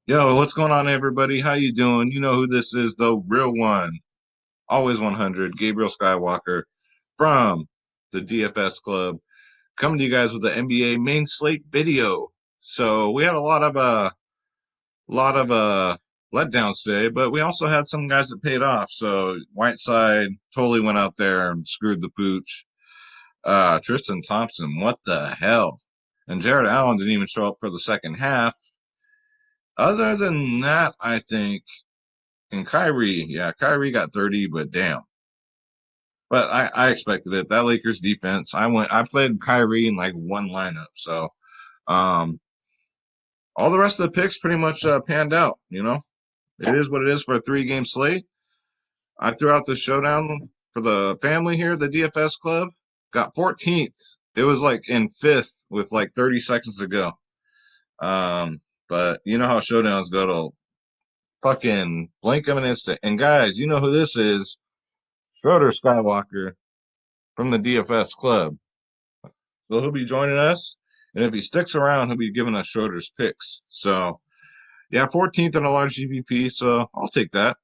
Yo, what's going on, everybody? How you doing? You know who this is, the real one. Always 100, Gabriel Skywalker from the DFS Club, coming to you guys with the NBA main slate video. So we had a lot of letdowns today, but we also had some guys that paid off. So Whiteside totally went out there and screwed the pooch. Tristan Thompson, what the hell? And Jared Allen didn't even show up for the second half. Other than that, I think. And Kyrie, yeah, Kyrie got 30, but damn. But I expected it. That Lakers defense. I played Kyrie in like one lineup. So um all the rest of the picks pretty much panned out, you know. It is what it is for a 3 game slate. I threw out the showdown for the family here, the DFS club. Got 14th. It was like in fifth with like 30 seconds to go. But you know how showdowns go to fucking blink of an instant. And guys, you know who this is. Schroeder Skywalker from the DFS club. So he'll be joining us. And if he sticks around, he'll be giving us Schroeder's picks. So, yeah, 14th in a large GPP. So I'll take that.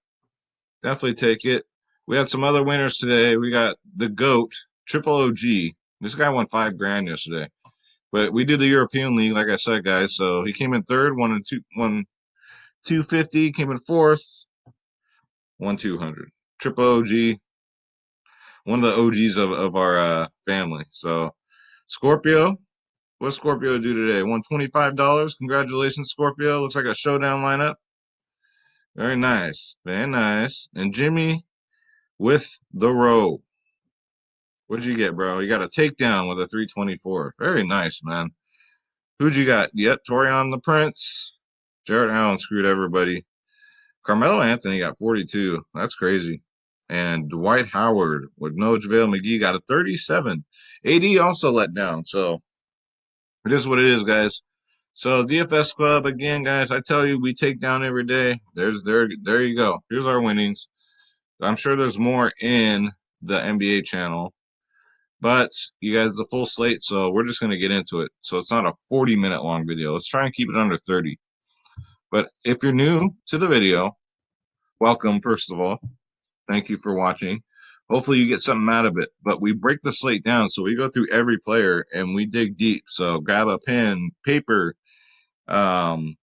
Definitely take it. We had some other winners today. We got the GOAT, Triple OG. This guy won 5 grand yesterday. But we did the European League, like I said, guys. So he came in third, won 250, came in fourth, won 200. Triple OG, one of the OGs of our family. So Scorpio, what Scorpio do today? Won $25. Congratulations, Scorpio. Looks like a showdown lineup. Very nice. Very nice. And Jimmy with the row. What'd you get, bro? You got a takedown with a 324. Very nice, man. Who'd you got? Yep, Torian the Prince. Jared Allen screwed everybody. Carmelo Anthony got 42. That's crazy. And Dwight Howard with no JaVale McGee got a 37. AD also let down. So it is what it is, guys. So DFS Club again, guys. I tell you, we take down every day. There you go. Here's our winnings. I'm sure there's more in the NBA channel, but you guys, the full slate. So we're just gonna get into it. So it's not a 40-minute long video. Let's try and keep it under 30. But if you're new to the video, welcome first of all. Thank you for watching. Hopefully you get something out of it. But we break the slate down, so we go through every player and we dig deep. So grab a pen, paper. Um,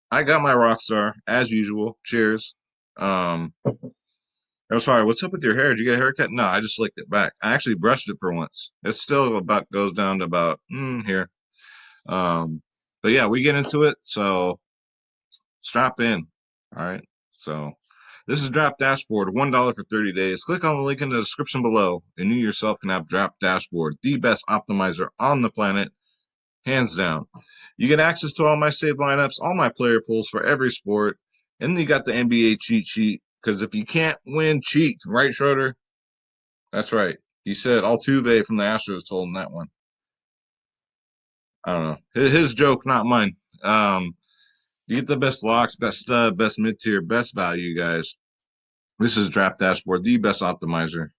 I got my rock star as usual. Cheers. I'm sorry. What's up with your hair? Did you get a haircut? No, I just slicked it back. I actually brushed it for once. It still about goes down to about here. Um, but yeah, we get into it. So strap in. All right. So this is Draft Dashboard, $1 for 30 days. Click on the link in the description below, and you yourself can have Draft Dashboard, the best optimizer on the planet, hands down. You get access to all my saved lineups, all my player pools for every sport, and then you got the NBA cheat sheet. Because if you can't win, cheat, right, Schroeder? That's right. He said Altuve from the Astros told him that one. I don't know. His joke, not mine. You get the best locks, best stud, best mid tier, best value, guys. This is Draft Dashboard, the best optimizer.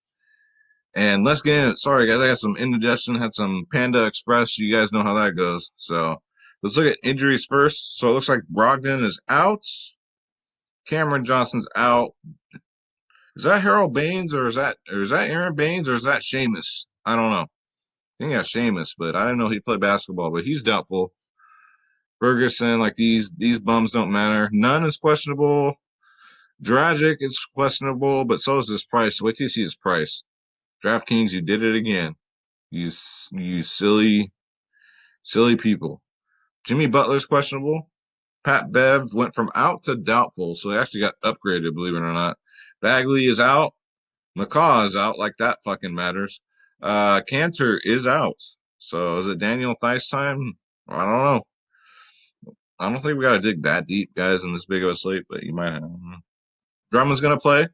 And let's get in it. Sorry, guys, I got some indigestion, had some Panda Express. You guys know how that goes. So let's look at injuries first. So it looks like Brogdon is out. Cameron Johnson's out. Is that Harold Baines or is that Aaron Baines or is that Seamus? I don't know. I think that's Seamus, but I didn't know he played basketball, but he's doubtful. Ferguson, like these bums don't matter. None is questionable. Dragic is questionable, but so is his price. Wait till you see his price. DraftKings, you did it again. You silly people. Jimmy Butler's questionable. Pat Bev went from out to doubtful, so he actually got upgraded, believe it or not. Bagley is out. McCall is out, like that fucking matters. Cantor is out. So is it Daniel Theis time? I don't know. I don't think we got to dig that deep, guys, in this big of a slate, but you might have. Drummond's going to play.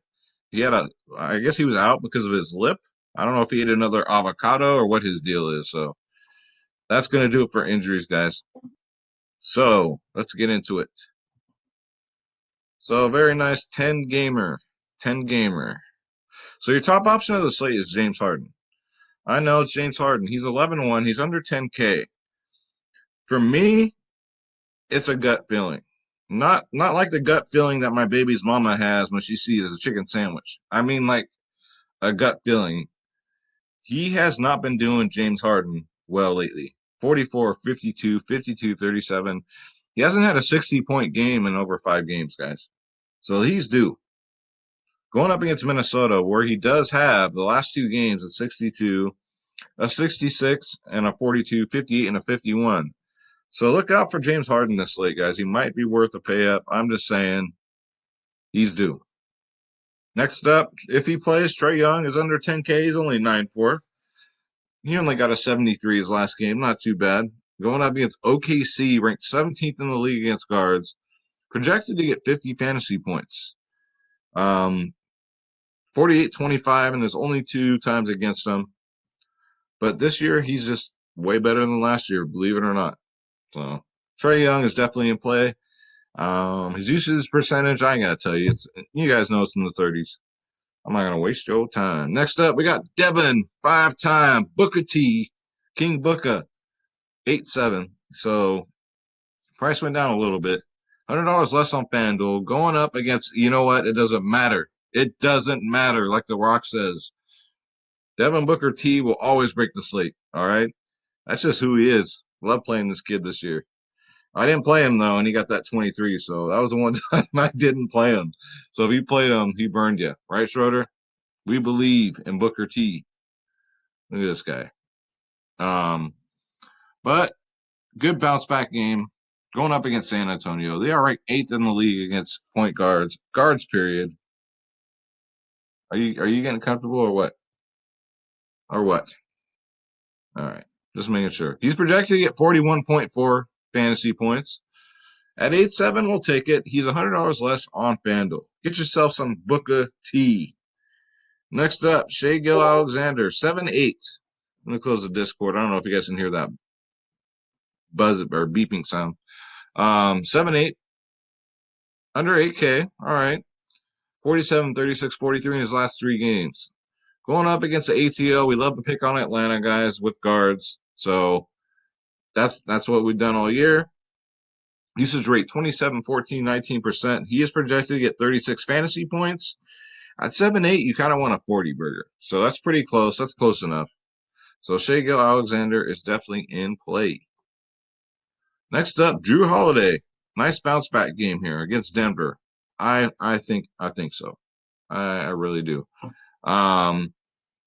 I guess he was out because of his lip. I don't know if he ate another avocado or what his deal is. So that's going to do it for injuries, guys. So let's get into it. So very nice 10 gamer. 10 gamer. So your top option of the slate is James Harden. I know it's James Harden. He's 11-1. He's under 10K. For me, it's a gut feeling. Not like the gut feeling that my baby's mama has when she sees a chicken sandwich. I mean like a gut feeling. He has not been doing James Harden well lately. 44, 52, 52, 37. He hasn't had a 60-point game in over 5 games, guys. So he's due. Going up against Minnesota, where he does have the last 2 games at 62, a 66, and a 42, 58, and a 51. So look out for James Harden this slate, guys. He might be worth a pay up. I'm just saying he's due. Next up, if he plays, Trae Young is under 10K. He's only 9-4. He only got a 73 his last game. Not too bad. Going up against OKC, ranked 17th in the league against guards. Projected to get 50 fantasy points. 48-25, and there's only 2 times against him. But this year, he's just way better than last year, believe it or not. So Trae Young is definitely in play. His usage percentage, I ain't got to tell you. You guys know it's in the 30s. I'm not going to waste your time. Next up, we got Devin, 5-time Booker T, King Booker, 8-7. So price went down a little bit. $100 less on FanDuel. Going up against, you know what? It doesn't matter. It doesn't matter, like The Rock says. Devin Booker T will always break the slate. All right? That's just who he is. Love playing this kid this year. I didn't play him, though, and he got that 23. So that was the one time I didn't play him. So if you played him, he burned you. Right, Schroeder? We believe in Booker T. Look at this guy. But good bounce back game going up against San Antonio. They are ranked 8th in the league against point guards. Period. Are you getting comfortable or what? Or what? All right, just making sure. He's projected to get 41.4 fantasy points. At 8-7, we'll take it. He's $100 less on FanDuel. Get yourself some Booker T. Next up, Shai Gilgeous-Alexander, 7-8. Let me close the Discord. I don't know if you guys can hear that buzz or beeping sound. 7-8, under 8K. All right. 47, 36, 43 in his last 3 games. Going up against the ATO, we love to pick on Atlanta guys with guards. So that's what we've done all year. Usage rate 27, 14, 19%. He is projected to get 36 fantasy points. At 7-8, you kind of want a 40 burger. So that's pretty close. That's close enough. So Shai Gilgeous-Alexander is definitely in play. Next up, Jrue Holliday. Nice bounce back game here against Denver. I think so. I really do.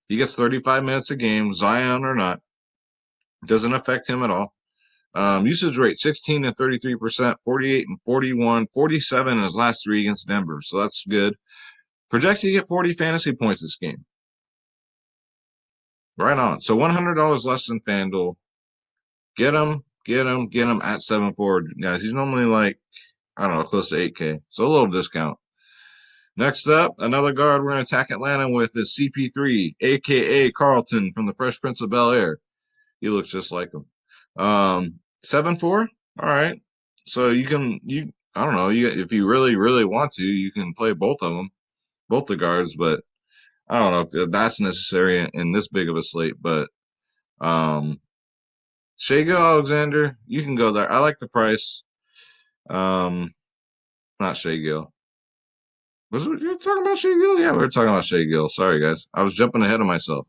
He gets 35 minutes a game, Zion or not. Doesn't affect him at all. Usage rate 16 and 33%, 48 and 41, 47 in his last 3 against Denver. So that's good. Projected to get 40 fantasy points this game. Right on. So $100 less than FanDuel. Get him at 7-4. Guys, he's normally like, I don't know, close to 8K. So a little discount. Next up, another guard we're going to attack Atlanta with is CP3, a.k.a. Carlton from the Fresh Prince of Bel-Air. He looks just like him. 7-4? All right. So I don't know, if you really, really want to, you can play both of them, both the guards, but I don't know if that's necessary in this big of a slate, but Shai Gilgeous-Alexander, you can go there. I like the price. Not Shai Gil. Was it you talking about Shai Gil? Yeah, we were talking about Shai Gil. Sorry, guys. I was jumping ahead of myself.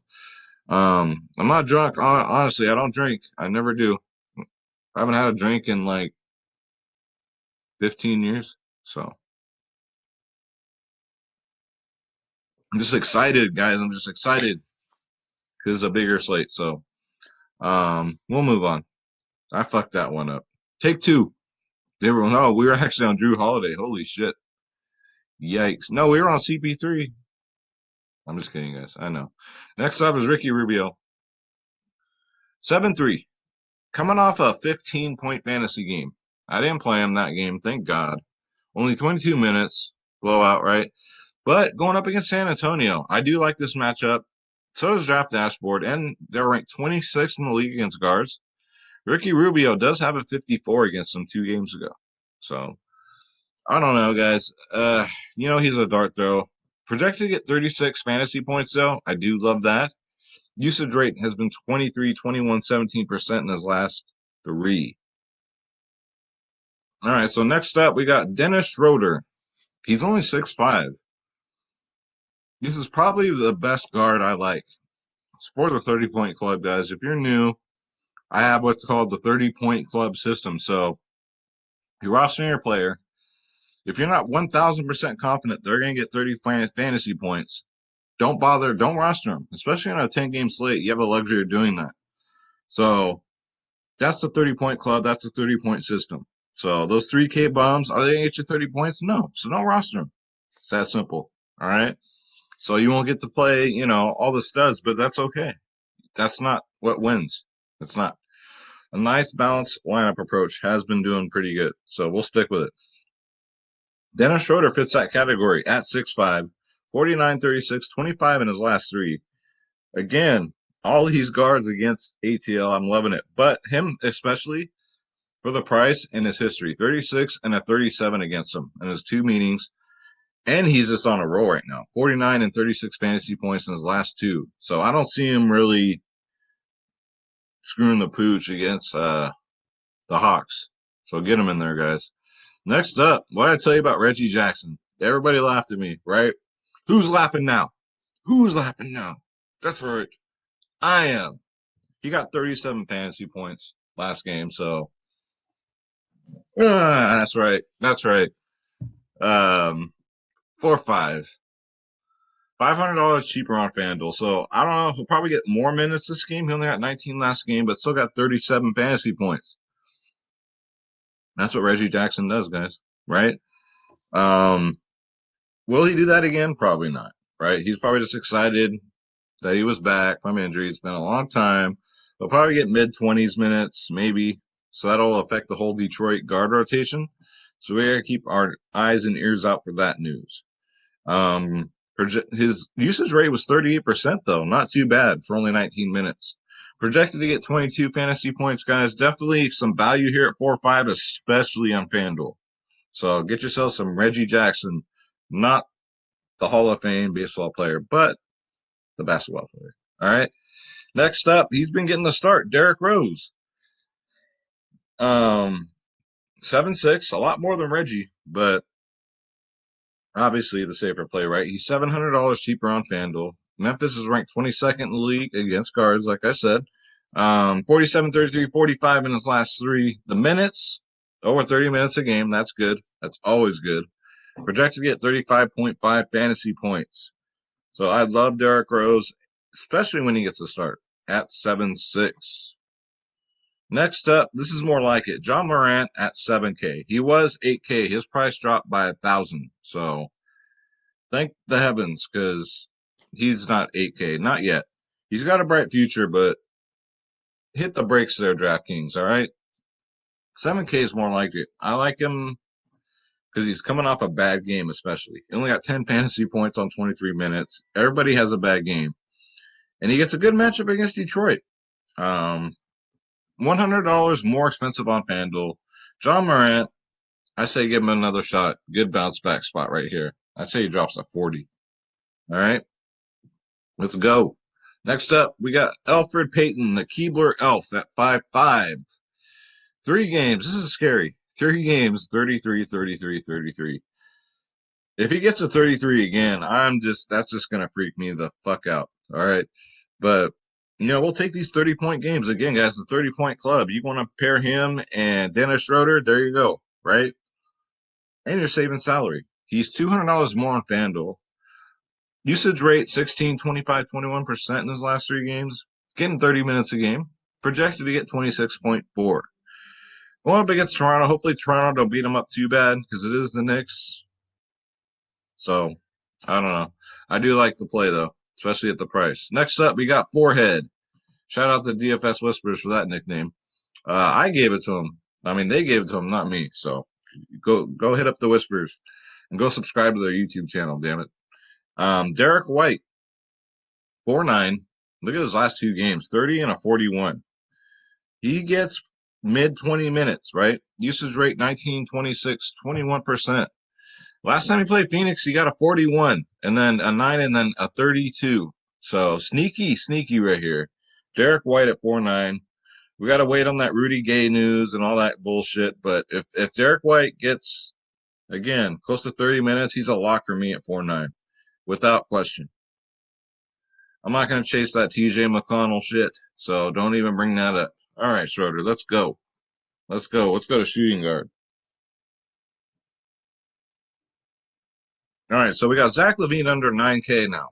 I'm not drunk. Honestly, I don't drink. I never do. I haven't had a drink in like 15 years. So I'm just excited, guys. I'm just excited because it's a bigger slate. So we'll move on. I fucked that one up. Take 2. We were actually on Jrue Holiday. Holy shit. Yikes. No, we were on CP3. I'm just kidding, guys. I know. Next up is Ricky Rubio. 7-3. Coming off a 15-point fantasy game. I didn't play him that game, thank God. Only 22 minutes. Blowout, right? But going up against San Antonio, I do like this matchup. So does Draft Dashboard, and they're ranked 26th in the league against guards. Ricky Rubio does have a 54 against them 2 games ago. So, I don't know, guys. He's a dart throw. Projected to get 36 fantasy points, though. I do love that. Usage rate has been 23, 21, 17% in his last 3. All right, so next up, we got Dennis Schroeder. He's only 6'5". This is probably the best guard I like. It's for the 30-point club, guys. If you're new, I have what's called the 30-point club system. So you're rostering your player. If you're not 1,000% confident they're going to get 30 fantasy points, don't bother. Don't roster them, especially on a 10-game slate. You have the luxury of doing that. So that's the 30-point club. That's the 30-point system. So those 3K bums, are they going to get you 30 points? No. So don't roster them. It's that simple. All right. So you won't get to play, all the studs, but that's okay. That's not what wins. It's not. A nice balanced lineup approach has been doing pretty good. So we'll stick with it. Dennis Schroeder fits that category at 6'5", 49, 36, 25 in his last three. Again, all these guards against ATL, I'm loving it. But him especially for the price and his history. 36 and a 37 against him in his two meetings. And he's just on a roll right now. 49 and 36 fantasy points in his last two. So I don't see him really screwing the pooch against the Hawks. So get him in there, guys. Next up, what did I tell you about Reggie Jackson? Everybody laughed at me, right? Who's laughing now? Who's laughing now? That's right. I am. He got 37 fantasy points last game, so that's right. That's right. 4-5. $500 cheaper on FanDuel. So I don't know if he'll probably get more minutes this game. He only got 19 last game, but still got 37 fantasy points. That's what Reggie Jackson does, guys. Right? Will he do that again? Probably not. Right? He's probably just excited that he was back from injury. It's been a long time. He'll probably get mid-20s minutes, maybe. So that'll affect the whole Detroit guard rotation. So we got to keep our eyes and ears out for that news. His usage rate was 38%, though. Not too bad for only 19 minutes. Projected to get 22 fantasy points, guys. Definitely some value here at 4-5, especially on FanDuel. So get yourself some Reggie Jackson, not the Hall of Fame baseball player, but the basketball player. All right. Next up, he's been getting the start. Derrick Rose. 7'6", a lot more than Reggie, but obviously the safer play, right? He's $700 cheaper on FanDuel. Memphis is ranked 22nd in the league against guards, like I said. 47, 33, 45 in his last three. The minutes, over 30 minutes a game. That's good. That's always good. Projected to get 35.5 fantasy points. So I love Derrick Rose, especially when he gets to start at 7'6". Next up, this is more like it. John Moran at 7K. He was 8K. His price dropped by 1,000. So thank the heavens, because he's not 8K. Not yet. He's got a bright future, but hit the brakes there, DraftKings, all right? 7K is more like it. I like him because he's coming off a bad game, especially. He only got 10 fantasy points on 23 minutes. Everybody has a bad game. And he gets a good matchup against Detroit. $100 more expensive on FanDuel. John Morant, I say give him another shot. Good bounce back spot right here. I say he drops at 40. All right, let's go. Next up, we got Elfrid Payton, the Keebler Elf at 5'5". 3 games. This is scary. 3 games, 33, 33, 33. If he gets a 33 again, that's just going to freak me the fuck out. All right. But, we'll take these 30-point games. Again, guys, the 30-point club. You want to pair him and Dennis Schroeder, there you go, right? And you're saving salary. He's $200 more on FanDuel. Usage rate 16, 25, 21% in his last 3 games. Getting 30 minutes a game. Projected to get 26.4. Going up against Toronto. Hopefully Toronto don't beat him up too bad because it is the Knicks. So, I don't know. I do like the play, though, especially at the price. Next up, we got Forehead. Shout out to DFS Whispers for that nickname. I gave it to him. I mean, they gave it to him, not me. So, go hit up the Whispers and go subscribe to their YouTube channel, damn it. Derek White, 4'9". Look at his last 2 games, 30 and a 41. He gets mid-20 minutes, right? Usage rate 19, 26, 21%. Last time he played Phoenix, he got a 41, and then a 9, and then a 32. So sneaky right here. Derek White at 4'9". We got to wait on that Rudy Gay news and all that bullshit. But if Derrick White gets, again, close to 30 minutes, he's a lock for me at 4-9, without question. I'm not going to chase that TJ McConnell shit, so don't even bring that up. All right, Schroeder, let's go. Let's go. Let's go to shooting guard. All right, so we got Zach LaVine under 9K now.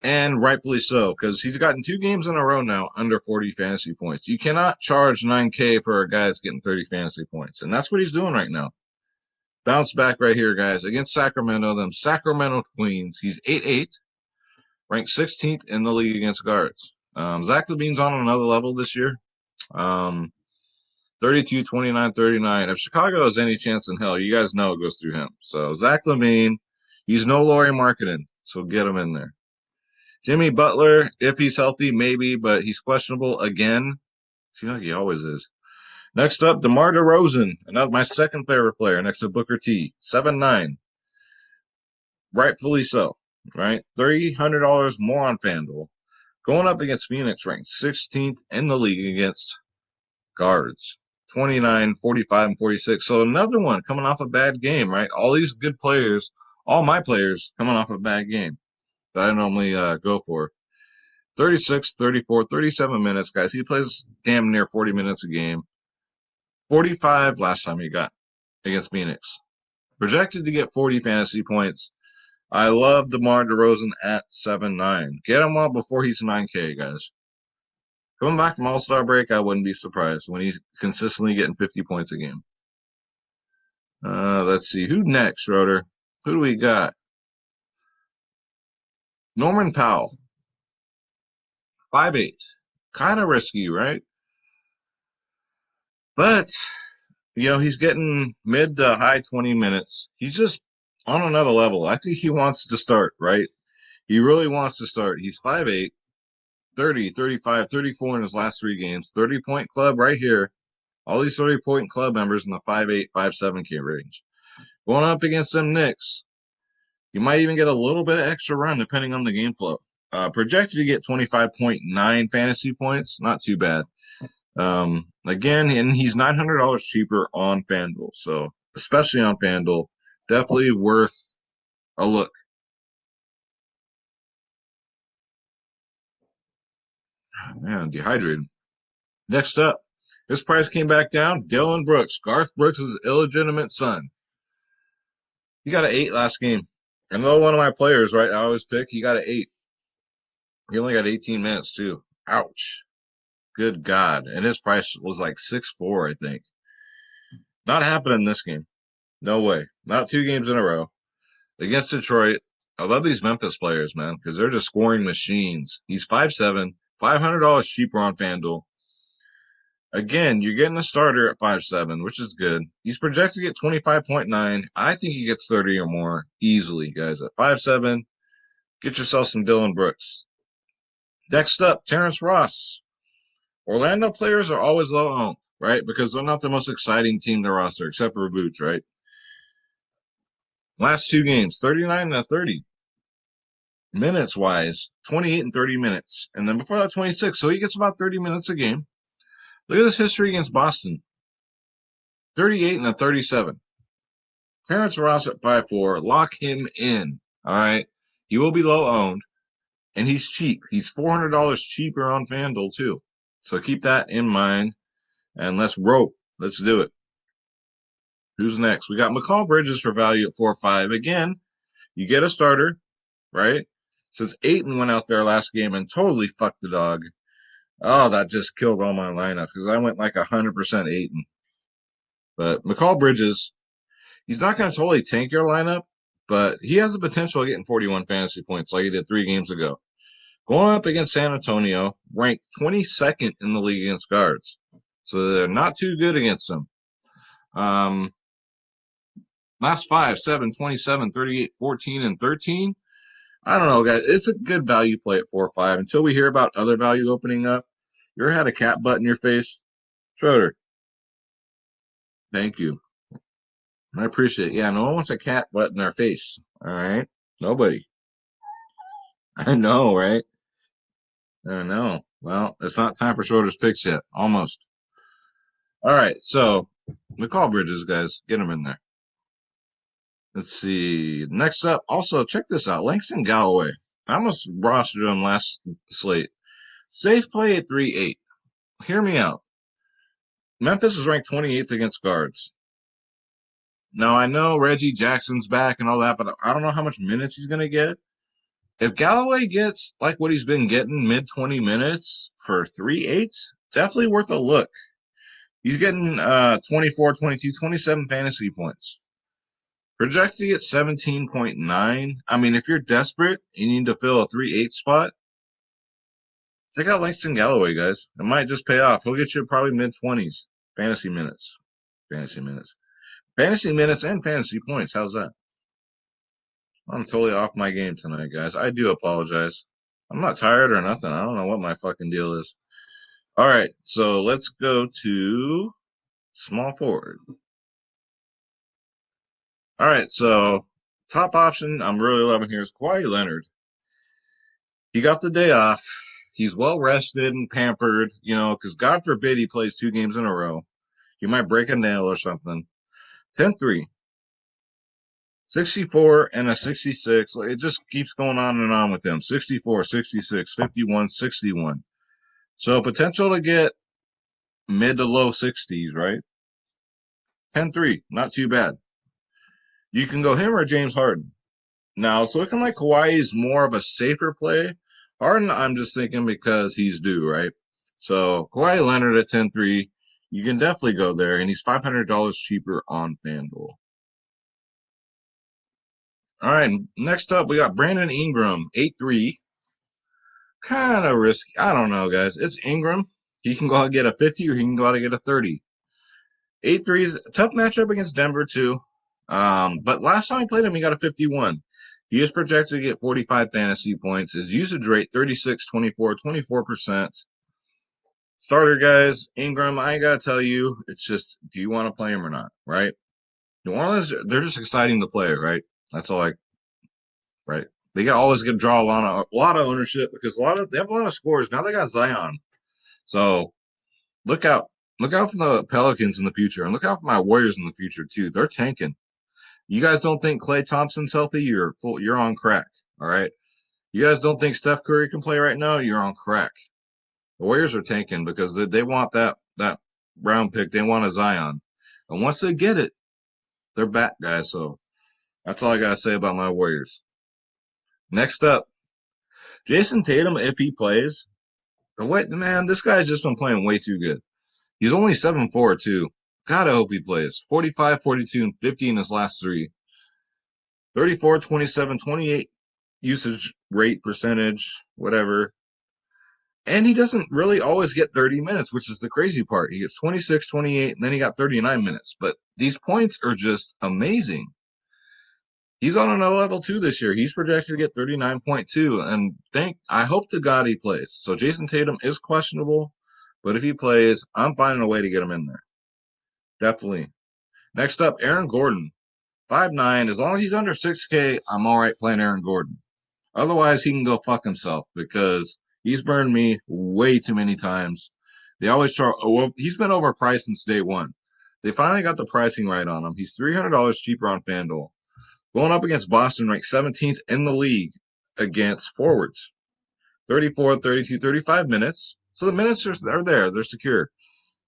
And rightfully so, because he's gotten 2 games in a row now under 40 fantasy points. You cannot charge 9K for a guy that's getting 30 fantasy points, and that's what he's doing right now. Bounce back right here, guys, against Sacramento, them Sacramento Queens. He's 8'8", ranked 16th in the league against guards. Zach LaVine's on another level this year. 32, 29, 39. If Chicago has any chance in hell, you guys know it goes through him. So Zach LaVine, he's no Lauri Markkanen, so get him in there. Jimmy Butler, if he's healthy, maybe, but he's questionable again. Seems like he always is. Next up, DeMar DeRozan, another my second favorite player next to Booker T, 7'9". Rightfully so, right? $300 more on FanDuel. Going up against Phoenix, ranked 16th in the league against guards. 29, 45, and 46. So another one coming off a bad game, right? All these good players, all my players coming off a bad game that I normally go for. 36, 34, 37 minutes, guys. He plays damn near 40 minutes a game. 45 last time he got against Phoenix. Projected to get 40 fantasy points. I love DeMar DeRozan at 7'9". Get him up before he's 9K, guys. Coming back from All-Star break, I wouldn't be surprised when he's consistently getting 50 points a game. Let's see. Who next, Schroeder? Who do we got? Norman Powell. 5'8". Kind of risky, right? But, he's getting mid to high 20 minutes. He's just on another level. I think he wants to start, right? He really wants to start. He's 5'8", 30, 35, 34 in his last 3 games. 30-point club right here. All these 30-point club members in the 5'8", 5'7K range. Going up against them Knicks, you might even get a little bit of extra run depending on the game flow. Projected to get 25.9 fantasy points. Not too bad. Again, and he's $900 cheaper on FanDuel. So, especially on FanDuel, definitely worth a look. Man, I'm dehydrated. Next up, this price came back down. Dillon Brooks, Garth Brooks' illegitimate son. He got an 8 last game. Another one of my players, right? I always pick. He got an 8. He only got 18 minutes too. Ouch. Good God. And his price was like 6'4", I think. Not happening this game. No way. Not 2 games in a row. Against Detroit. I love these Memphis players, man, because they're just scoring machines. He's 5'7", $500 cheaper on FanDuel. Again, you're getting a starter at 5'7", which is good. He's projected to get 25.9. I think he gets 30 or more easily, guys. At 5'7", get yourself some Dillon Brooks. Next up, Terrence Ross. Orlando players are always low owned, right? Because they're not the most exciting team to roster, except for Vooch, right? Last 2 games, 39 and 30. Minutes-wise, 28 and 30 minutes. And then before that, 26. So he gets about 30 minutes a game. Look at this history against Boston. 38 and 37. Terrence Ross at 5'4". Lock him in, all right? He will be low owned, and he's cheap. He's $400 cheaper on FanDuel, too. So keep that in mind, and let's rope. Let's do it. Who's next? We got Mccall Bridges for value at 4.5. Again, you get a starter, right? Since Aiden went out there last game and totally fucked the dog. Oh, that just killed all my lineup because I went like 100% Aiden. But Mccall Bridges, he's not going to totally tank your lineup, but he has the potential of getting 41 fantasy points like he did 3 games ago. Going up against San Antonio, ranked 22nd in the league against guards. So they're not too good against them. Last 5, 7, 27, 38, 14, and 13. I don't know, guys. It's a good value play at 4 or 5 until we hear about other value opening up. You ever had a cat butt in your face? Schroeder. Thank you. I appreciate it. Yeah, no one wants a cat butt in their face. All right? Nobody. I know, right? I know. Well, it's not time for Schroeder's picks yet. Almost. All right, so Mccall Bridges, guys, get him in there. Let's see. Next up, also check this out. Langston Galloway. I almost rostered him last slate. Safe play at 3-8. Hear me out. Memphis is ranked 28th against guards. Now I know Reggie Jackson's back and all that, but I don't know how much minutes he's gonna get. If Galloway gets like what he's been getting, mid 20 minutes for 3-8, definitely worth a look. He's getting 24, 22, 27 fantasy points. Projected to get 17.9. I mean, if you're desperate, you need to fill a 3-8 spot. Check out Langston Galloway, guys. It might just pay off. He'll get you probably mid 20s fantasy minutes. Fantasy minutes. Fantasy minutes and fantasy points. How's that? I'm totally off my game tonight, guys. I do apologize. I'm not tired or nothing. I don't know what my fucking deal is. All right, so let's go to small forward. All right, so top option I'm really loving here is Kawhi Leonard. He got the day off. He's well rested and pampered, because God forbid he plays 2 games in a row. He might break a nail or something. 10-3. 64 and a 66. It just keeps going on and on with him. 64, 66, 51, 61. So potential to get mid to low 60s, right? 10-3, not too bad. You can go him or James Harden. Now, it's looking like Kawhi is more of a safer play. Harden, I'm just thinking because he's due, right? So Kawhi Leonard at 10-3, you can definitely go there, and he's $500 cheaper on FanDuel. All right, next up, we got Brandon Ingram, 8-3. Kind of risky. I don't know, guys. It's Ingram. He can go out and get a 50 or he can go out and get a 30. 8-3 is a tough matchup against Denver, too. But last time he played him, he got a 51. He is projected to get 45 fantasy points. His usage rate, 36, 24, 24%. Starter, guys, Ingram, I ain't got to tell you, it's just, do you want to play him or not, right? New Orleans, they're just exciting to play, right? That's all right? They got always get draw a lot of ownership because they have a lot of scores. Now they got Zion. So look out. Look out for the Pelicans in the future, and look out for my Warriors in the future too. They're tanking. You guys don't think Klay Thompson's healthy? You're on crack. All right. You guys don't think Steph Curry can play right now? You're on crack. The Warriors are tanking because they want that round pick. They want a Zion, and once they get it, they're back, guys. So that's all I gotta say about my Warriors. Next up, Jason Tatum, if he plays, wait, man, this guy's just been playing way too good. He's only 7-4, too. God, I hope he plays. 45, 42, and 50 in his last 3. 34, 27, 28 usage rate percentage, whatever. And he doesn't really always get 30 minutes, which is the crazy part. He gets 26, 28, and then he got 39 minutes. But these points are just amazing. He's on another level, too, this year. He's projected to get 39.2, and I hope to God he plays. So Jason Tatum is questionable, but if he plays, I'm finding a way to get him in there. Definitely. Next up, Aaron Gordon, 5'9". As long as he's under 6K, I'm all right playing Aaron Gordon. Otherwise, he can go fuck himself because he's burned me way too many times. They always charge. Well, he's been overpriced since day one. They finally got the pricing right on him. He's $300 cheaper on FanDuel. Going up against Boston, ranked 17th in the league against forwards. 34, 32, 35 minutes. So the minutes are there. They're secure.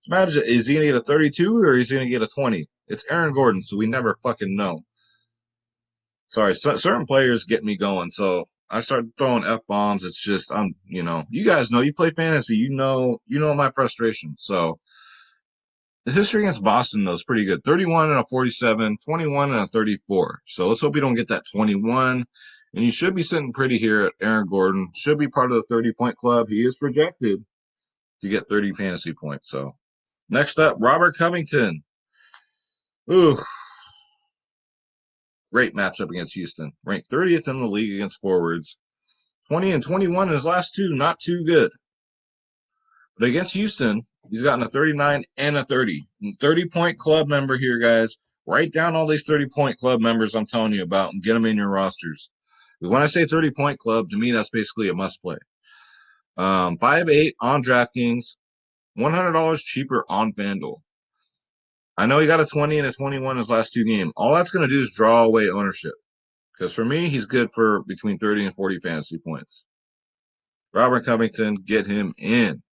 Imagine, is he going to get a 32 or is he going to get a 20? It's Aaron Gordon, so we never fucking know. Sorry, certain players get me going, so I start throwing F-bombs. It's just, you guys know, you play fantasy, you know my frustration. So the history against Boston, though, is pretty good. 31 and a 47, 21 and a 34. So let's hope we don't get that 21. And you should be sitting pretty here at Aaron Gordon. Should be part of the 30-point club. He is projected to get 30 fantasy points. So next up, Robert Covington. Ooh, great matchup against Houston. Ranked 30th in the league against forwards. 20 and 21 in his last 2, not too good. But against Houston, he's gotten a 39 and a 30. 30-point club member here, guys. Write down all these 30-point club members I'm telling you about and get them in your rosters. Because when I say 30-point club, to me, that's basically a must-play. 5'8" on DraftKings, $100 cheaper on FanDuel. I know he got a 20 and a 21 his last two games. All that's going to do is draw away ownership. Because for me, he's good for between 30 and 40 fantasy points. Robert Covington, get him in.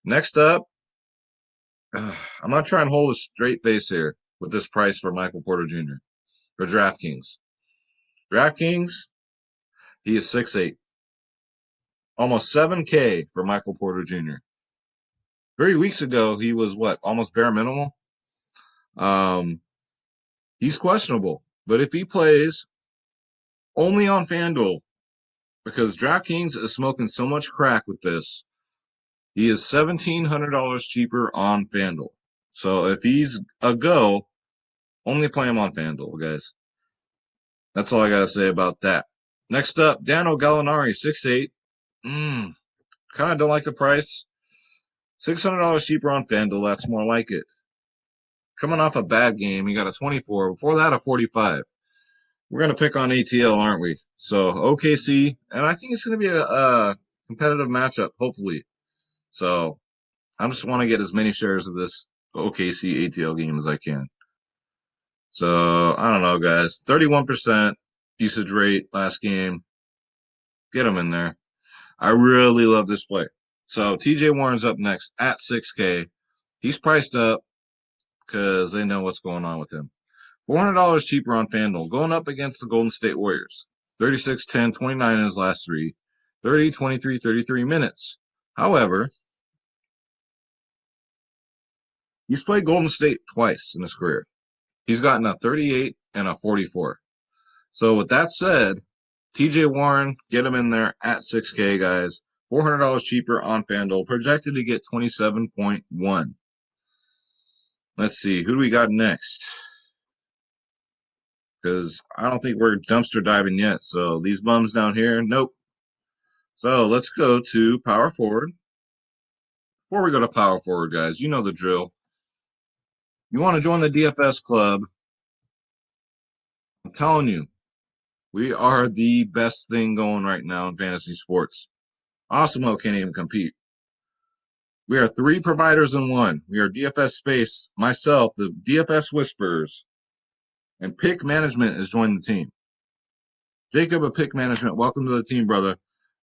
Next up, I'm not trying to hold a straight face here with this price for Michael Porter Jr. for DraftKings. DraftKings, he is 6'8". Almost $7K for Michael Porter Jr. 3 weeks ago, he was what? Almost bare minimal. He's questionable. But if he plays only on FanDuel, because DraftKings is smoking so much crack with this, he is $1,700 cheaper on FanDuel. So if he's a go, only play him on FanDuel, guys. That's all I got to say about that. Next up, Dano Gallinari, 6'8". Kind of don't like the price. $600 cheaper on FanDuel. That's more like it. Coming off a bad game, he got a 24. Before that, a 45. We're going to pick on ATL, aren't we? So OKC, and I think it's going to be a competitive matchup, hopefully. So I just want to get as many shares of this OKC ATL game as I can. So I don't know, guys. 31% usage rate last game. Get him in there. I really love this play. So TJ Warren's up next at 6K. He's priced up because they know what's going on with him. $400 cheaper on FanDuel, going up against the Golden State Warriors. 36, 10, 29 in his last three. 30, 23, 33 minutes. However, he's played Golden State twice in his career. He's gotten a 38 and a 44. So with that said, TJ Warren, get him in there at 6K, guys. $400 cheaper on FanDuel, projected to get 27.1. Let's see, who do we got next? Because I don't think we're dumpster diving yet. So these bums down here, nope. So let's go to power forward. Before we go to power forward, guys, you know the drill. You want to join the DFS club. I'm telling you, we are the best thing going right now in fantasy sports. Awesemo can't even compete. We are three providers in one. We are DFS Space, myself, the DFS Whisperers, and Pick Management has joined the team. Jacob of Pick Management, welcome to the team, brother.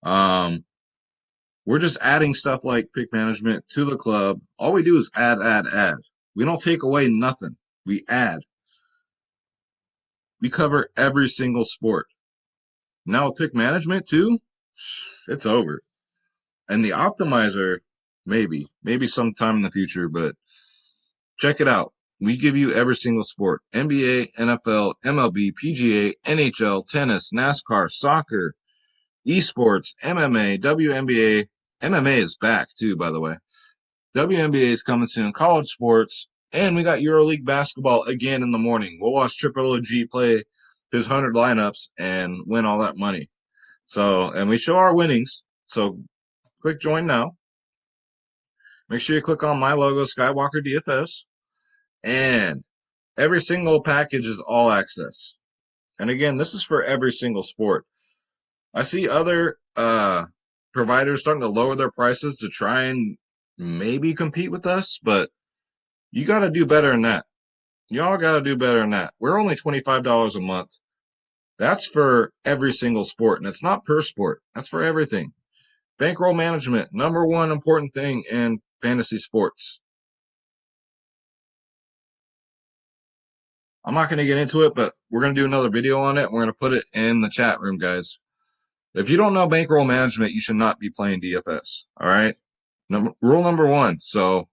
We're just adding stuff like Pick Management to the club. All we do is add. We don't take away nothing. We add. We cover every single sport. Now with Pick Management too, it's over. And the Optimizer, maybe sometime in the future, but check it out. We give you every single sport. NBA, NFL, MLB, PGA, NHL, tennis, NASCAR, soccer, esports, MMA, WNBA. MMA is back too, by the way. WNBA is coming soon. College sports. And we got EuroLeague basketball again in the morning. We'll watch Triple OG play his 100 lineups and win all that money. So, and we show our winnings. So click join now. Make sure you click on my logo, Skywalker DFS. And every single package is all access. And again, this is for every single sport. I see other providers starting to lower their prices to try and maybe compete with us, but you got to do better than that. Y'all got to do better than that. We're only $25 a month. That's for every single sport, and it's not per sport. That's for everything. Bankroll management, number one important thing in fantasy sports. I'm not going to get into it, but we're going to do another video on it. We're going to put it in the chat room, guys. If you don't know bankroll management, you should not be playing DFS. All right. Rule number one. So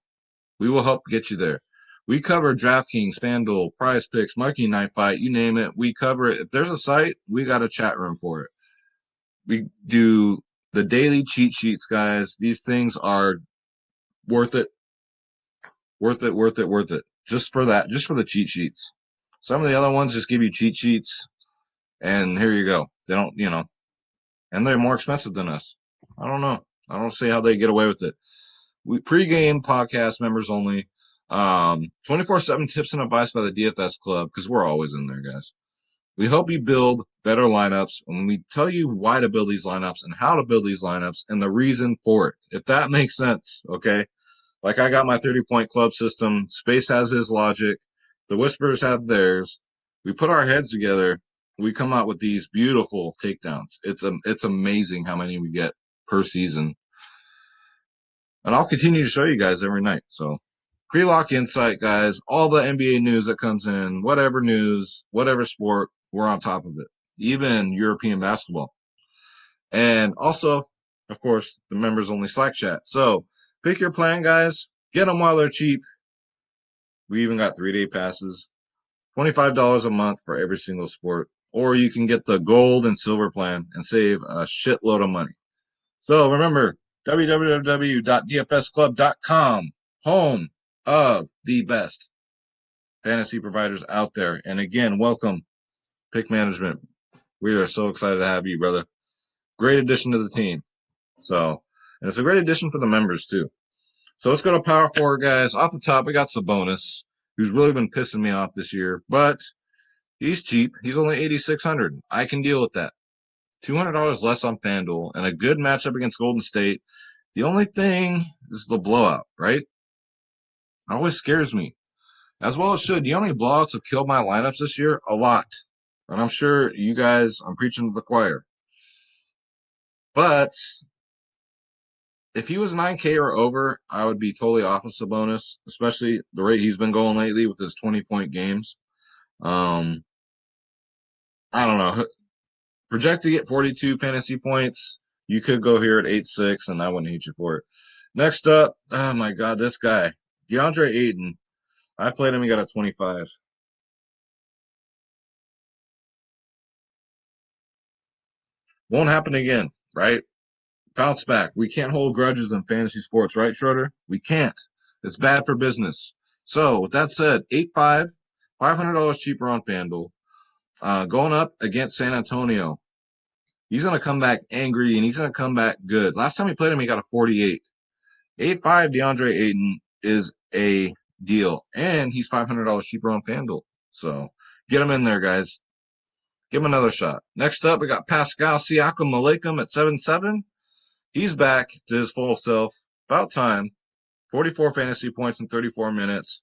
we will help get you there. We cover DraftKings, FanDuel, Prize Picks, Monkey Knife Fight, you name it. We cover it. If there's a site, we got a chat room for it. We do the daily cheat sheets, guys. These things are worth it. Worth it. Just for that, just for the cheat sheets. Some of the other ones just give you cheat sheets, and here you go. They don't, and they're more expensive than us. I don't know. I don't see how they get away with it. We pregame podcast members only. 24/7 tips and advice by the DFS club, because we're always in there, guys. We help you build better lineups, and we tell you why to build these lineups and how to build these lineups and the reason for it, if that makes sense, okay? Like I got my 30-point club system. Space has his logic. The Whisperers have theirs. We put our heads together. We come out with these beautiful takedowns. It's amazing how many we get per season. And I'll continue to show you guys every night. So pre-lock insight, guys, all the NBA news that comes in, whatever news, whatever sport, we're on top of it, even European basketball. And also, of course, the members only Slack chat. So pick your plan, guys. Get them while they're cheap. We even got 3-day passes, $25 a month for every single sport. Or you can get the gold and silver plan and save a shitload of money. So remember, www.dfsclub.com, home of the best fantasy providers out there. And again, welcome, Pick Management. We are so excited to have you, brother. Great addition to the team. So, and it's a great addition for the members, too. So let's go to power forward, guys. Off the top, we got Sabonis, who's really been pissing me off this year, but he's cheap. He's only 8,600. I can deal with that. $200 less on FanDuel and a good matchup against Golden State. The only thing is the blowout, right? It always scares me. As well it should. You know how many blowouts have killed my lineups this year? A lot. And I'm sure you guys, I'm preaching to the choir. But if he was 9K or over, I would be totally off of Sabonis, especially the rate he's been going lately with his 20-point games. I don't know. Project to get 42 fantasy points. You could go here at 8.6, and I wouldn't hate you for it. Next up, oh my God, this guy, Deandre Aiden. I played him. He got a 25. Won't happen again, right? Bounce back. We can't hold grudges in fantasy sports, right, Schroeder? We can't. It's bad for business. So, with that said, 8.5, $500 cheaper on FanDuel. Going up against San Antonio. He's going to come back angry, and he's going to come back good. Last time he played him, he got a 48. 8.5 DeAndre Aiden is a deal, and he's $500 cheaper on FanDuel. So, get him in there, guys. Give him another shot. Next up, we got Pascal Siakam Aleichem at 7.7. He's back to his full self. About time. 44 fantasy points in 34 minutes.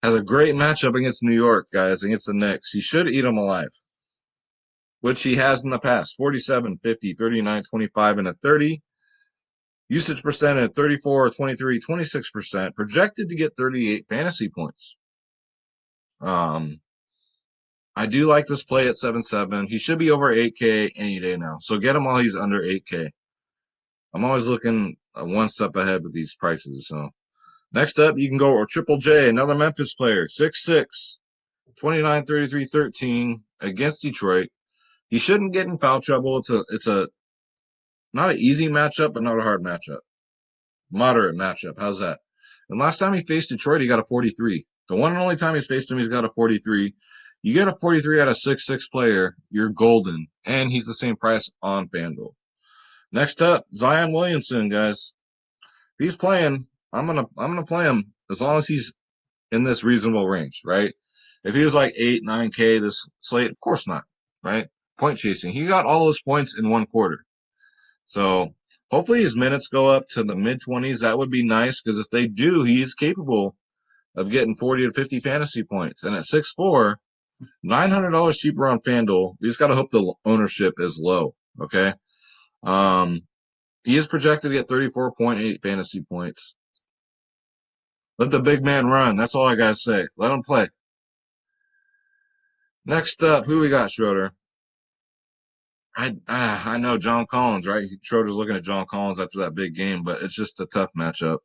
Has a great matchup against New York, guys, against the Knicks. He should eat them alive, which he has in the past. 47, 50, 39, 25, and a 30. Usage percentage at 34, 23, 26%. Projected to get 38 fantasy points. I do like this play at 7.7. He should be over 8K any day now. So get him while he's under 8K. I'm always looking one step ahead with these prices. So next up, you can go Triple J, another Memphis player, 6'6", 29, 33, 13 against Detroit. He shouldn't get in foul trouble. It's a not an easy matchup, but not a hard matchup. Moderate matchup. How's that? And last time he faced Detroit, he got a 43. The one and only time he's faced him, he's got a 43. You get a 43 out of 6'6" player, you're golden. And he's the same price on FanDuel. Next up, Zion Williamson, guys. If he's playing, I'm gonna play him as long as he's in this reasonable range, right? If he was like 8, 9K this slate, of course not, right? Point chasing. He got all those points in one quarter. So hopefully his minutes go up to the mid-20s. That would be nice because if they do, he is capable of getting 40 to 50 fantasy points. And at 6'4", $900 cheaper on FanDuel. We just got to hope the ownership is low, okay? He is projected to get 34.8 fantasy points. Let the big man run. That's all I got to say. Let him play. Next up, who we got, Schroeder? I know John Collins, right? Schroeder's looking at John Collins after that big game, but it's just a tough matchup.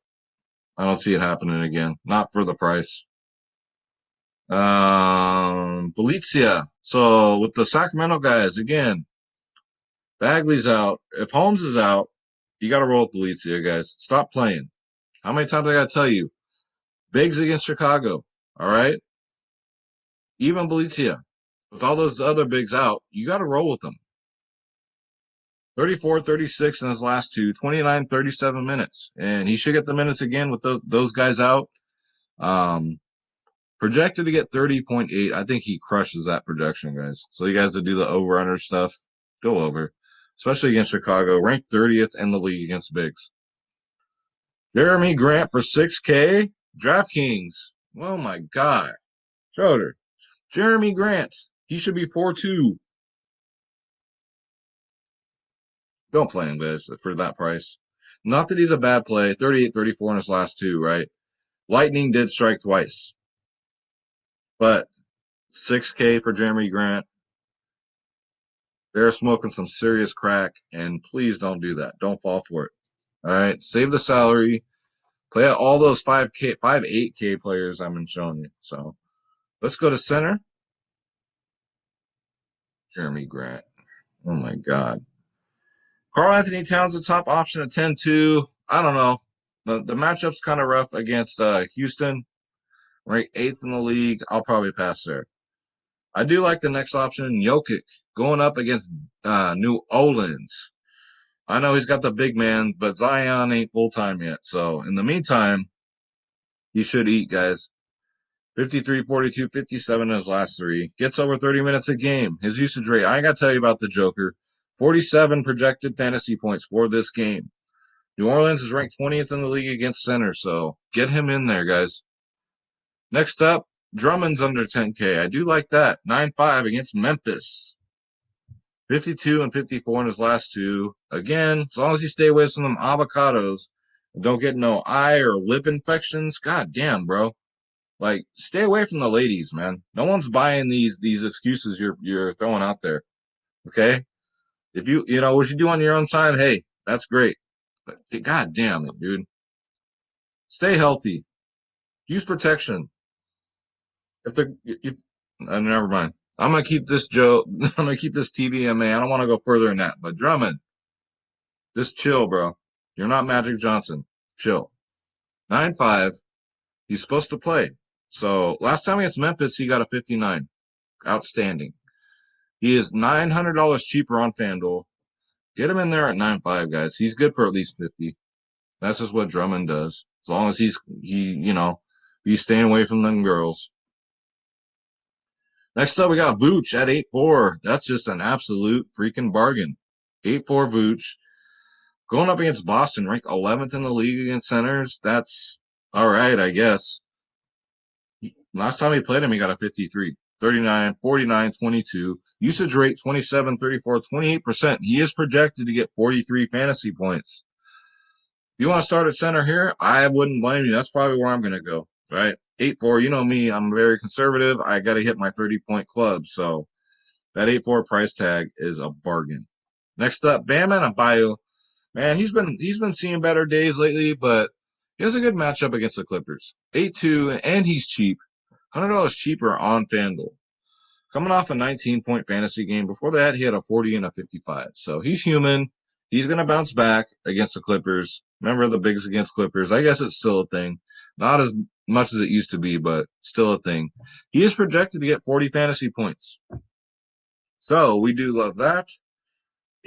I don't see it happening again. Not for the price. Belizia. So with the Sacramento guys, again, Bagley's out. If Holmes is out, you got to roll with Belizia, guys. Stop playing. How many times I got to tell you? Bigs against Chicago, all right? Even Belizia. With all those other bigs out, you got to roll with them. 34, 36 in his last two, 29, 37 minutes. And he should get the minutes again with those guys out. Projected to get 30.8. I think he crushes that projection, guys. So you guys that do the over-under stuff, go over. Especially against Chicago. Ranked 30th in the league against bigs. Jeremy Grant for 6K. DraftKings. Oh, my God. Schroeder. Jeremy Grant. He should be 4-2. Don't play him, guys, for that price. Not that he's a bad play. 38, 34 in his last two, right? Lightning did strike twice. But 6K for Jeremy Grant. They're smoking some serious crack, and please don't do that. Don't fall for it. All right? Save the salary. Play out all those 5K, 8K players I've been showing you. So let's go to center. Jeremy Grant. Oh, my God. Karl Anthony Towns, the top option at 10-2. I don't know. The matchup's kind of rough against Houston. Ranked 8th in the league. I'll probably pass there. I do like the next option, Jokic, going up against New Orleans. I know he's got the big man, but Zion ain't full-time yet. So in the meantime, he should eat, guys. 53, 42, 57 in his last three. Gets over 30 minutes a game. His usage rate, I ain't got to tell you about the Joker. 47 projected fantasy points for this game. New Orleans is ranked 20th in the league against center, so get him in there, guys. Next up, Drummond's under 10K. I do like that. 9-5 against Memphis. 52 and 54 in his last two. Again, as long as you stay away from them avocados, don't get no eye or lip infections. God damn, bro. Like, stay away from the ladies, man. No one's buying these excuses you're throwing out there. Okay? If you know what you do on your own time, hey, that's great. But God damn it, dude. Stay healthy. Use protection. Never mind. I'm gonna keep this I'm gonna keep this TVMA. I don't want to go further than that. But Drummond, just chill, bro. You're not Magic Johnson. Chill. 9-5. He's supposed to play. So last time against Memphis, he got a 59. Outstanding. He is $900 cheaper on FanDuel. Get him in there at 9-5, guys. He's good for at least 50. That's just what Drummond does. As long as he's staying away from them girls. Next up, we got Vooch at 8-4. That's just an absolute freaking bargain. 8-4 Vooch. Going up against Boston, ranked 11th in the league against centers. That's all right, I guess. Last time he played him, he got a 53. 39, 49, 22. Usage rate 27, 34, 28%. He is projected to get 43 fantasy points. If you want to start at center here, I wouldn't blame you. That's probably where I'm going to go, right? 8-4, you know me, I'm very conservative. I got to hit my 30-point club. So that 8-4 price tag is a bargain. Next up, Bam Adebayo. Man, he's been seeing better days lately, but he has a good matchup against the Clippers. 8-2, and he's cheap. $100 cheaper on FanDuel. Coming off a 19-point fantasy game. Before that, he had a 40 and a 55. So he's human. He's going to bounce back against the Clippers. Remember the bigs against Clippers? I guess it's still a thing. Not as much as it used to be, but still a thing. He is projected to get 40 fantasy points. So we do love that.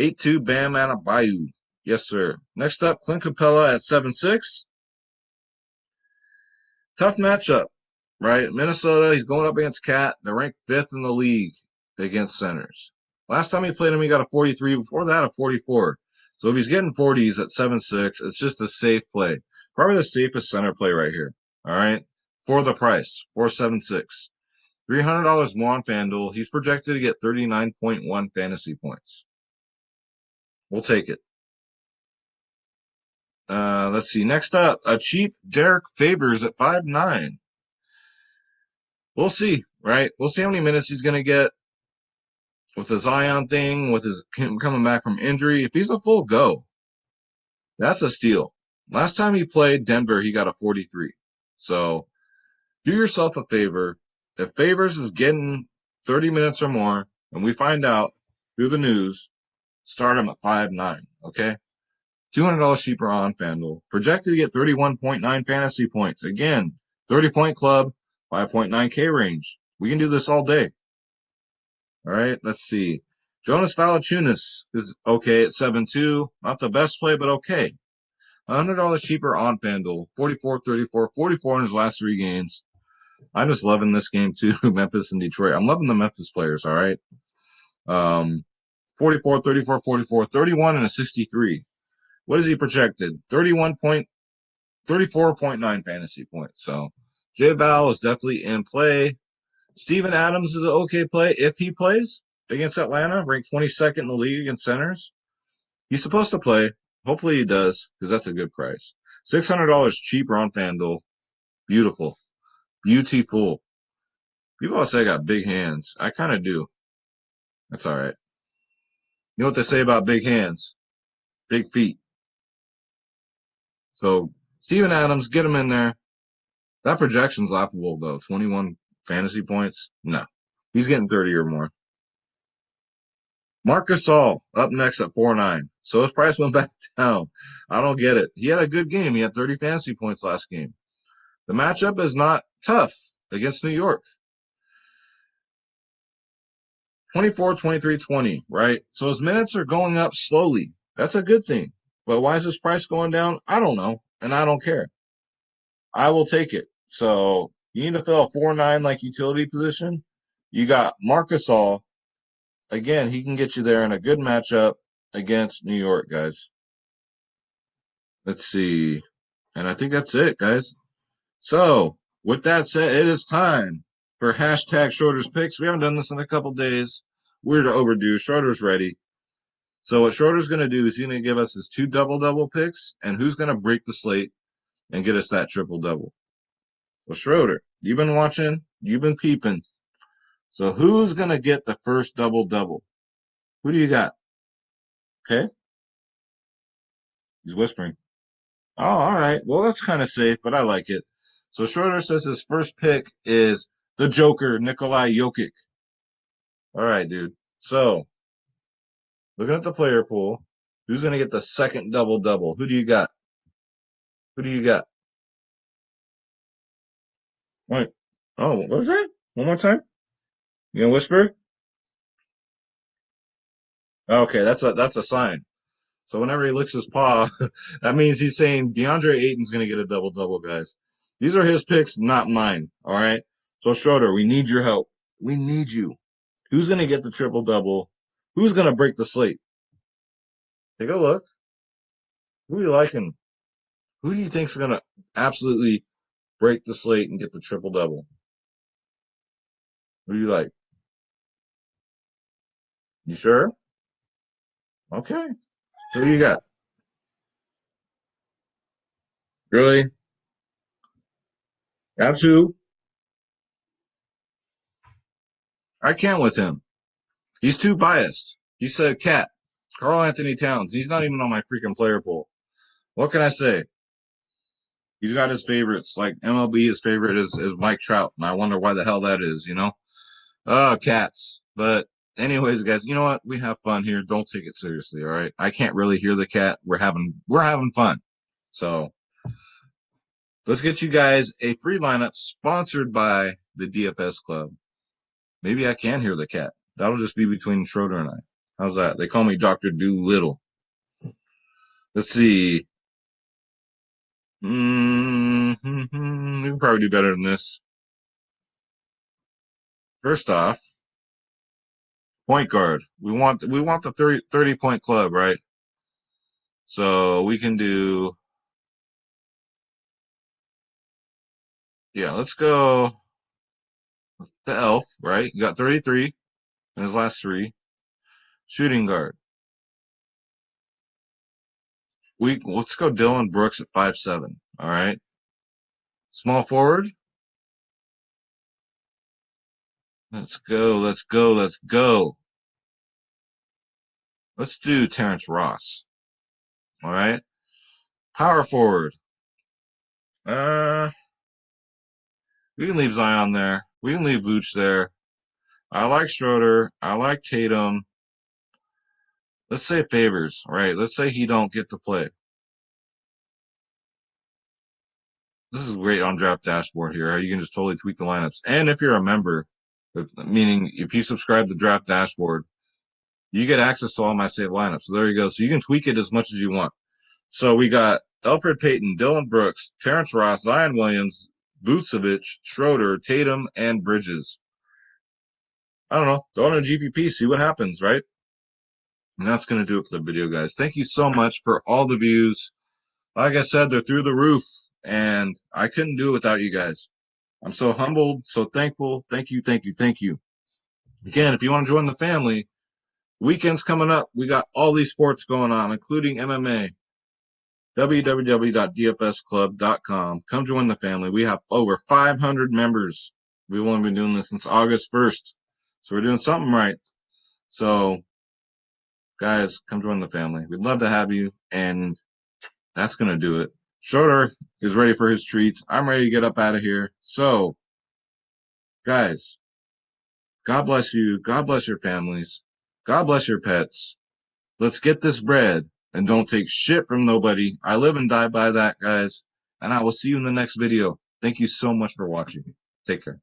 8-2 Bam Adebayo. Yes, sir. Next up, Clint Capella at 7-6. Tough matchup, right? Minnesota, he's going up against Cat. They're ranked 5th in the league against centers. Last time he played him, he got a 43. Before that, a 44. So if he's getting 40s at 7-6, it's just a safe play. Probably the safest center play right here. All right? For the price, 4.76. $300 more on FanDuel. He's projected to get 39.1 fantasy points. We'll take it. Let's see. Next up, a cheap Derek Favors at 5'9". We'll see, right? We'll see how many minutes he's going to get with the Zion thing, with him coming back from injury. If he's a full go, that's a steal. Last time he played Denver, he got a 43. So do yourself a favor. If Favors is getting 30 minutes or more, and we find out through the news, start him at 5'9", okay? $200 cheaper on FanDuel. Projected to get 31.9 fantasy points. Again, 30-point club, 5.9K range. We can do this all day. All right, let's see. Jonas Valanciunas is okay at 7-2. Not the best play, but okay. $100 cheaper on FanDuel. 44, 34, 44 in his last three games. I'm just loving this game too, Memphis and Detroit. I'm loving the Memphis players, all right? 44, 34, 44, 31, and a 63. What is he projected? 34.9 fantasy points. So J Val is definitely in play. Steven Adams is an okay play if he plays against Atlanta, ranked 22nd in the league against centers. He's supposed to play. Hopefully he does, because that's a good price. $600 cheaper on FanDuel. Beautiful. Beautiful. People all say I got big hands. I kind of do. That's all right. You know what they say about big hands? Big feet. So Steven Adams, get him in there. That projection's laughable, though. 21 fantasy points? No. He's getting 30 or more. Marc Gasol up next at 4.9. So his price went back down. I don't get it. He had a good game. He had 30 fantasy points last game. The matchup is not tough against New York. 24, 23, 20, right? So his minutes are going up slowly. That's a good thing. But why is his price going down? I don't know. And I don't care. I will take it. So you need to fill a 4.9 like utility position. You got Marc Gasol. Again, he can get you there in a good matchup against New York, guys. Let's see. And I think that's it, guys. So with that said, it is time for hashtag Schroeder's picks. We haven't done this in a couple days. We're overdue. Schroeder's ready. So what Schroeder's going to do is he's going to give us his 2 double-double picks and who's going to break the slate and get us that triple-double. So Schroeder, you've been watching. You've been peeping. So who's going to get the first double-double? Who do you got? Okay. He's whispering. Oh, all right. Well, that's kind of safe, but I like it. So Schroeder says his first pick is the Joker, Nikolai Jokic. All right, dude. So looking at the player pool, who's going to get the second double-double? Who do you got? Who do you got? Wait. Oh, what was that? One more time? You gonna whisper? Okay, that's a sign. So whenever he licks his paw, that means he's saying DeAndre Ayton's gonna get a double-double, guys. These are his picks, not mine. All right. So Schroeder, we need your help. We need you. Who's gonna get the triple-double? Who's gonna break the slate? Take a look. Who are you liking? Who do you think's gonna absolutely break the slate and get the triple-double? Who do you like? You sure? Okay. Who you got? Really? That's who? I can't with him. He's too biased. He said Cat, Carl Anthony Towns. He's not even on my freaking player pool. What can I say? He's got his favorites. Like MLB, his favorite is Mike Trout. And I wonder why the hell that is, you know? Oh, cats. But anyways, guys, you know what? We have fun here. Don't take it seriously, all right? I can't really hear the cat. We're having fun. So let's get you guys a free lineup sponsored by the DFS Club. Maybe I can hear the cat. That'll just be between Schroeder and I. How's that? They call me Dr. Doolittle. Let's see. We can probably do better than this. First off, point guard. We want the 30 point club, right? So we can do, yeah, let's go the elf, right? You got 33 in his last 3. Shooting guard. Let's go Dylan Brooks at 5'7". All right. Small forward. Let's go. Let's go. Let's go. Let's do Terrence Ross. All right. Power forward. We can leave Zion there. We can leave Vooch there. I like Schroeder. I like Tatum. Let's say Favors, right? Let's say he don't get to play. This is great on Draft Dashboard here. You can just totally tweak the lineups. And if you're a member, meaning if you subscribe to Draft Dashboard, you get access to all my saved lineups. So there you go. So you can tweak it as much as you want. So we got Elfrid Payton, Dylan Brooks, Terrence Ross, Zion Williams, Vucevic, Schroeder, Tatum, and Bridges. I don't know. Throw it in a GPP, see what happens, right? And that's going to do it for the video, guys. Thank you so much for all the views. Like I said, they're through the roof, and I couldn't do it without you guys. I'm so humbled, so thankful. Thank you, thank you, thank you. Again, if you want to join the family, weekend's coming up. We got all these sports going on, including MMA. www.dfsclub.com. Come join the family. We have over 500 members. We've only been doing this since August 1st. So we're doing something right. So, guys, come join the family. We'd love to have you, and that's going to do it. Schroeder is ready for his treats. I'm ready to get up out of here. So, guys, God bless you. God bless your families. God bless your pets. Let's get this bread and don't take shit from nobody. I live and die by that, guys. And I will see you in the next video. Thank you so much for watching. Take care.